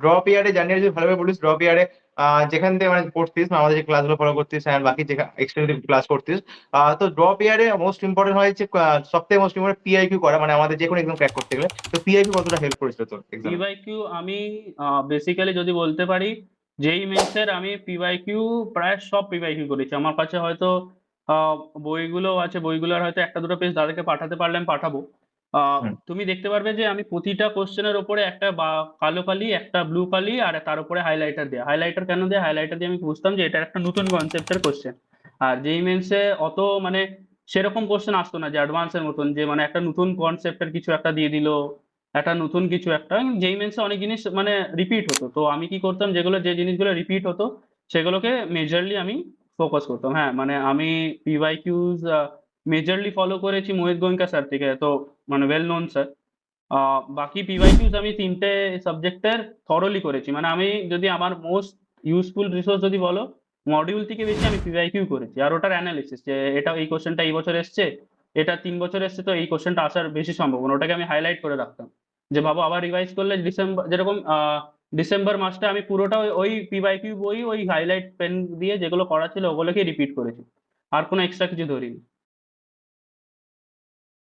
Drop ইয়ারে জানিয়ে যদি ভালোভাবে বলিস, ড্রপ ইয়ারে যেখান থেকে মানে পড়তিস মানে আমাদের যে ক্লাসগুলো ফলো করতিস আর বাকি যে এক্সট্রা যদি ক্লাস করতিস, তো ড্রপ ইয়ারে মোস্ট ইম্পর্টেন্ট হয় যে সব থেকে মোস্ট ইম্পর্টেন্ট পিআইকিউ করা, মানে আমাদের যে কোনো এক্সাম ক্র্যাক করতে গেলে। তো পিআইকিউ কতটা হেল্প করেছিল তোর এক্সামে? পিওয়াইকিউ আমি বেসিক্যালি যদি বলতে পারি, যেই মেন্সের আমি পিওয়াইকিউ প্রায় সব পিওয়াইকিউ করেছি। আমার কাছে হয়তো আহ, বইগুলো আছে, বইগুলোর হয়তো একটা দুটো পেজ তাদেরকে পাঠাতে পারলে আমি পাঠাবো। তুমি দেখতে পারবে যে আমি প্রতিটা কোশ্চেনের ওপরে একটা বা কালো কালি, একটা ব্লু কালি, আর তার উপরে হাইলাইটার দেয়া। হাইলাইটার কেন দেয়া? হাইলাইটার দিয়ে আমি বুঝতাম যে এটা একটা নতুন কনসেপ্টের কোশ্চেন। আর যেই মেন্সে অত মানে সেরকম কোশ্চেন আসতো না যে অ্যাডভান্সের মতন, যে মানে একটা নতুন কনসেপ্টের কিছু একটা দিয়ে দিল, একটা নতুন কিছু একটা। যেই মেন্সে অনেক জিনিস মানে রিপিট হতো, তো আমি কি করতাম, যেগুলো যে জিনিসগুলো রিপিট হতো সেগুলোকে মেজরলি আমি ফোকাস করতাম। হ্যাঁ, মানে আমি পিওয়াইকিউজ মেজরলি ফলো করেছি মোহিত গোয়েঙ্কা স্যার থেকে, তো মানে ওয়েল নোন স্যার। বাকি পিওয়াইকিউজ আমি তিনটে সাবজেক্টের থরলি করেছি। মানে আমি যদি আমার মোস্ট ইউজফুল রিসোর্স যদি বলো, মডিউল থেকে বেশি আমি পিওয়াইকিউ করেছি। আর ওটার অ্যানালিসিস, যে এটা এই কোশ্চেনটা এই বছর এসছে, এটা 3 বছর এসছে, তো এই কোশ্চেনটা আসার বেশি সম্ভাবনা, ওটাকে আমি হাইলাইট করে রাখতাম। যে ভাবো আবার রিভাইজ করলে ডিসেম্বর, যেরকম ডিসেম্বর মাসটা আমি পুরোটা ওই পিওয়াইকিউ বই ওই হাইলাইট পেন দিয়ে যেগুলো করা ছিল ওগুলোকে রিপিট করেছি, আর কোনো এক্সট্রা কিছু ধরিনি।